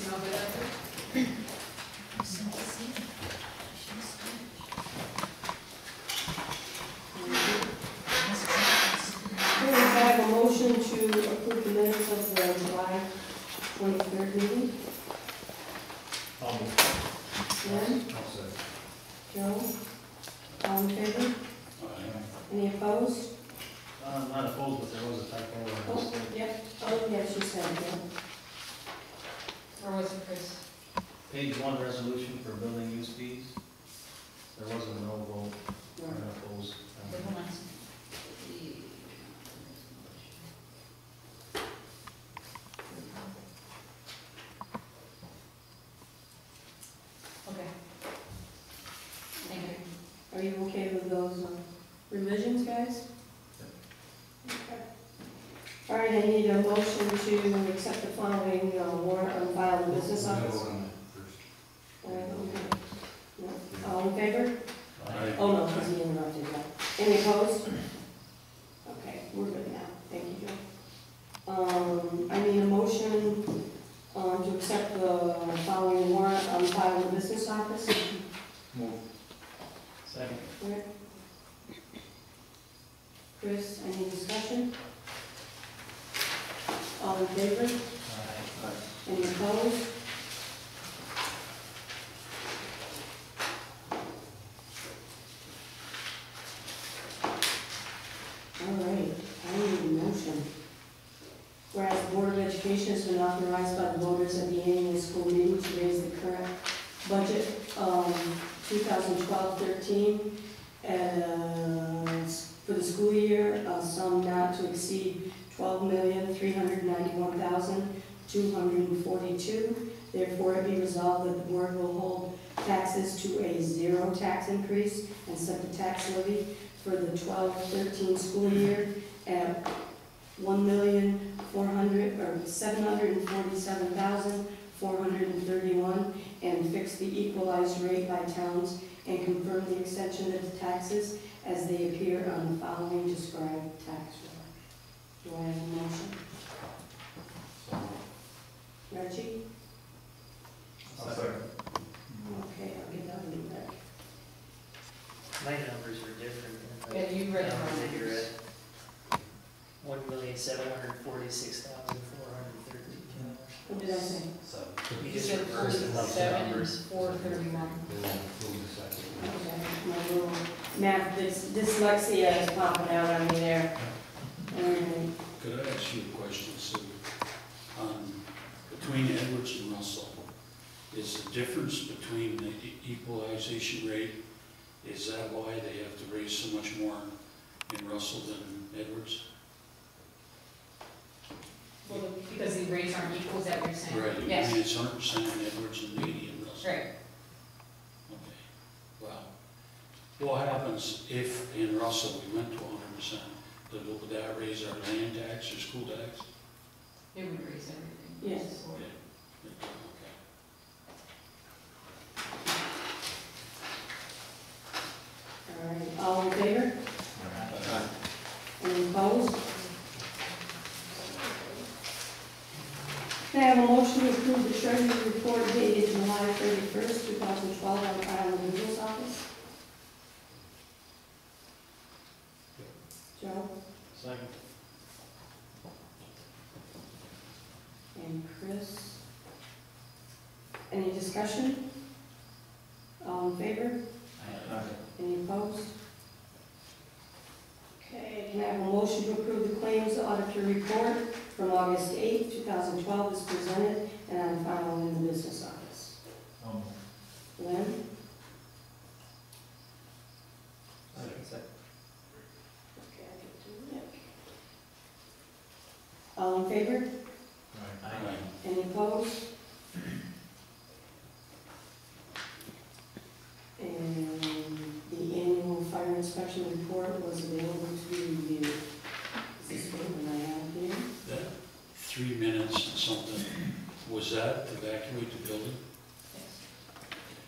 smell good out there? Okay, I have a motion to approve the minutes of the July 23rd meeting. Lynn? Joe? All in favor? Any opposed? Not opposed, but there was a typo. Oh, yep. Oh, yes, you said, yeah. Or was it Chris? Page 1, resolution for building use fees. There was a no vote, or Right. an opposed. Wait, hold on. Okay. Thank you. Are you okay with those revisions, guys? Okay. All right, I need a motion to accept the following warrant on file in the business office. All right, okay. Yeah. All in favor? Oh, no, because he interrupted that. Any opposed? Okay, we're good now. Thank you, Joe. I need a motion to accept the following warrant on file in the business office. Move. Second. Rick? Chris, any discussion? All in favor? Any opposed? All right, I need a motion. Whereas the Board of Education has been authorized by the voters at the annual school meeting to raise the current budget 2012-13 for the school year, sum not to exceed $12,391,242. Therefore, it be resolved that the board will hold taxes to a 0 tax increase and set the tax levy for the 12-13 school year at $747,431 and fix the equalized rate by towns and confirm the extension of the taxes as they appear on the following described tax roll. Do I have a motion? Reggie? Okay, I'll get that one back. My numbers were different than Yeah, you read the them. numbers that you read. 1,746,413. What did I say? You You just said reversed the 47, numbers. 431. Okay, my little math, dyslexia is popping out on me there. All right. Could I ask you a question, Sue? Between Edwards and Russell, is the difference between the equalization rate, is that why they have to raise so much more in Russell than Edwards? Well, because the rates aren't equal, is that what you're saying? Right, I mean, Yes, it's 100% in Edwards and 80 in Russell. right. Okay, wow. What happens if in Russell we went to 100%? Would that raise our land tax or school tax? It would raise everything. Yes. Okay. All right, all in favor? Any opposed? Can I have a motion to approve the treasurer's report dated July 31st, 2012 on file in the business office? Joe? Second. And Chris? Any discussion? All in favor? Any opposed? Okay, can I have a motion to approve the claims auditor report from August 8th, 2012 is presented and on file in the business office? Lynn? Okay, I get to Nick. All in favor? Right. Any opposed? And the annual fire inspection report was available to review. Is this what I have here? That 3 minutes and something, was that to evacuate the building? Yes.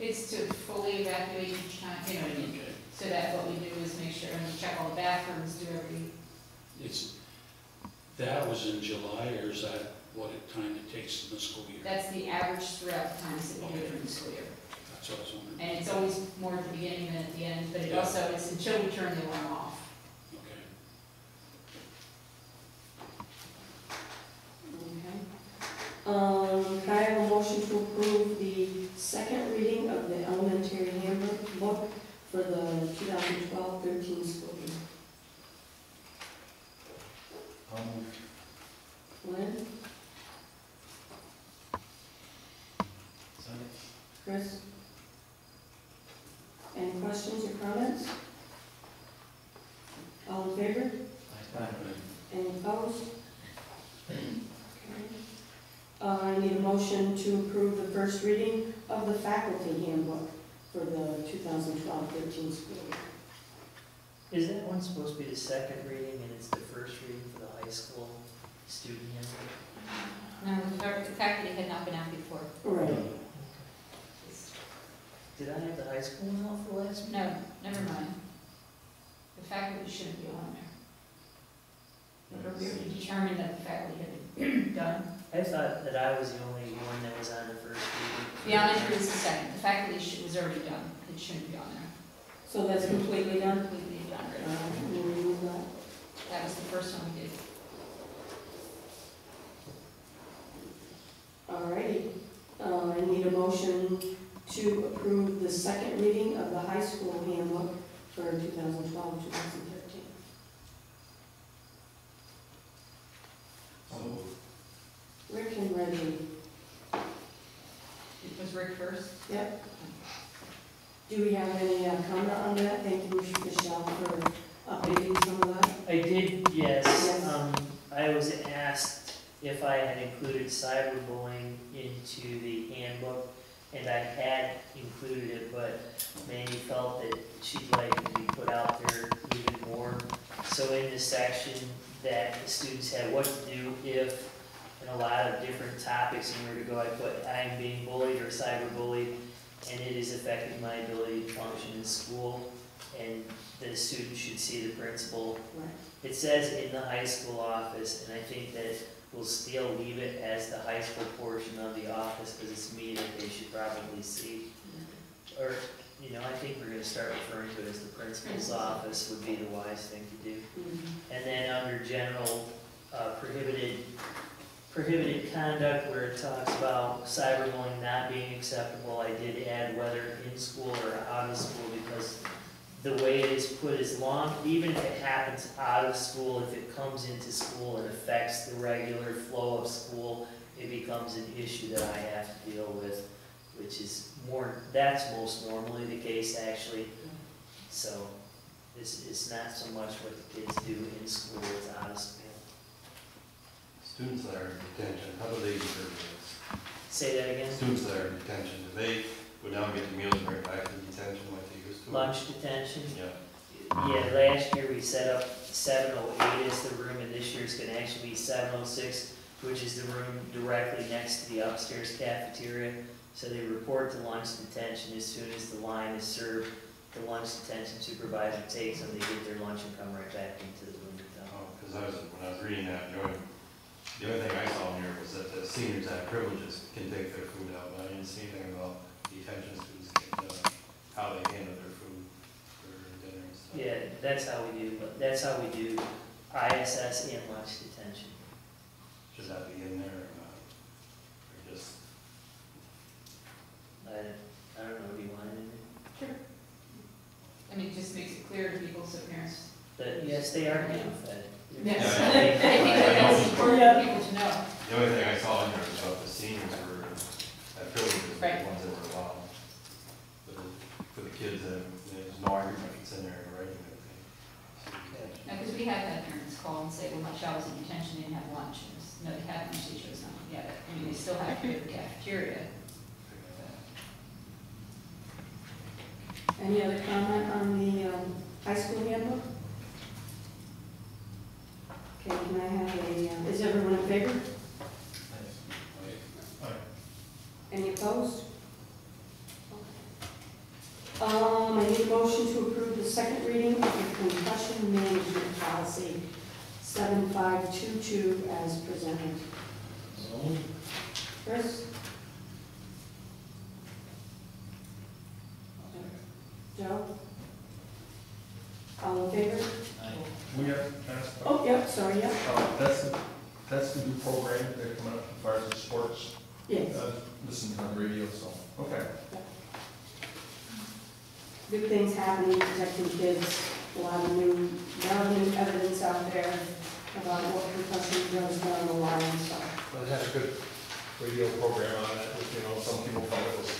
It's to fully evacuate each time, you know what I mean? Okay. So that what we do is make sure and check all the bathrooms, do every, That was in July, or is that what time it takes in the school year? That's the average throughout the times that we do it during the school year. That's what I was wondering. And it's always more at the beginning than at the end, but it Yeah. also, it's until we turn the alarm off. Okay. Okay. Can I have a motion to approve the second reading of the elementary handbook for the 2012-13 school year? I'll move. Lynn, Second. Chris? Any questions or comments? All in favor? Aye. Any opposed? Okay. I need a motion to approve the first reading of the faculty handbook for the 2012-13 school year. Is that one supposed to be the second reading and it's the first reading for the high school student handbook? No, the faculty had not been out before. Right. It's- Did I have the high school one out for last week? No, never mind. The faculty shouldn't be on there. We already determined that the faculty had been done. I thought that I was the only one that was on the first reading. The elementary was the second, the faculty was already done, it shouldn't be on there. So that's completely done? Completely done, right? We'll remove that. That was the first one we did. Alrighty. I need a motion to approve the second reading of the high school handbook for 2012-2013. I'll move. Rick and Reggie. It was Rick first. Yep. Do we have any comment on that? Thank you, Michelle, for updating some of that. I did, yes. Yes. I was asked if I had included cyberbullying into the handbook, and I had included it, but Mandy felt that she'd like it to be put out there even more. So in this section that the students had what to do if, and a lot of different topics, and where to go, I put I am being bullied or cyberbullied, and it is affecting my ability to function in school, and the student should see the principal. Right. It says in the high school office, and I think that we'll still leave it as the high school portion of the office, because it's me that they should probably see. Or, you know, I think we're gonna start referring to it as the principal's office would be the wise thing to do. Mhm. And then under general, prohibited conduct, where it talks about cyberbullying not being acceptable, I did add whether in school or out of school, because the way it is put is long, even if it happens out of school, if it comes into school and affects the regular flow of school, it becomes an issue that I have to deal with, which is more, that's most normally the case actually. So it's not so much what the kids do in school, it's out of school. Students that are in detention, how do they determine this? Say that again? Students that are in detention, do they go down and get the meals and bring it back to detention like they used to? Lunch detention? Yeah. Yeah, last year we set up 708 as the room, and this year it's gonna actually be 706, which is the room directly next to the upstairs cafeteria. So they report to lunch detention as soon as the line is served. The lunch detention supervisor takes them, they get their lunch and come right back into the room. Oh, because when I was reading that, the only thing I saw in here was that the seniors that have privileges can take their food out, but I didn't see anything about detention students, how they handle their food for dinner and stuff. Yeah, that's how we do ISS and lunch detention. Should that be in there or not? Or just, I don't know, do you want it in there? Sure. I mean, it just makes it clear to people, so parents. Yes, they are being fed. Yes. Yeah, I think that's important for people to know. the only thing I saw in there was about the seniors were, that privileges, Right. the ones that were allowed. But for the kids, there's no argument, it's in there in writing, I think. Now, because we have had parents call and say, well, my child was in detention, they didn't have lunch, and it's, no, they had lunch, they chose not to get it. I mean, they still have to go to the cafeteria. Any other comment on the high school handbook? Okay, can I have is everyone in favor? Any opposed? I need a motion to approve the second reading of the concussion management policy 7522 as presented. Chris? Joe? All in favor? We have, can I ask a question? Oh, yep, sorry, yep. That's the new program they're coming up as far as the sports, Yes. listen on the radio, so, okay. Good things happening, protecting kids, a lot of new evidence out there about what concussion drugs down the line and stuff. But it had a good radio program on it, which, some people thought it was,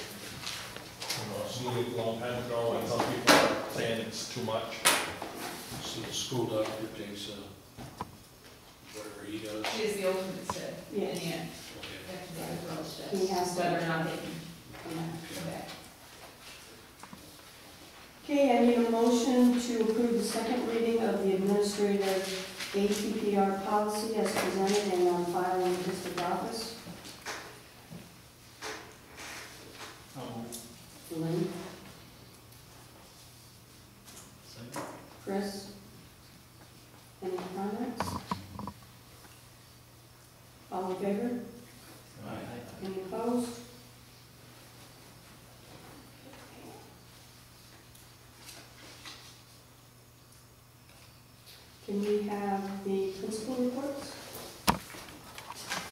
smooth a long time ago, and some people are saying it's too much. So the school doctor takes whatever he does. She is the ultimate step in the Yes. end. Okay. You have to do the girl steps. He has to. Whether or not they can come back. Okay, I need a motion to approve the second reading of the administrative APPR policy as presented and on file in the district office. Lynn? Chris? Any comments? All in favor? Any opposed? Can we have the principal reports?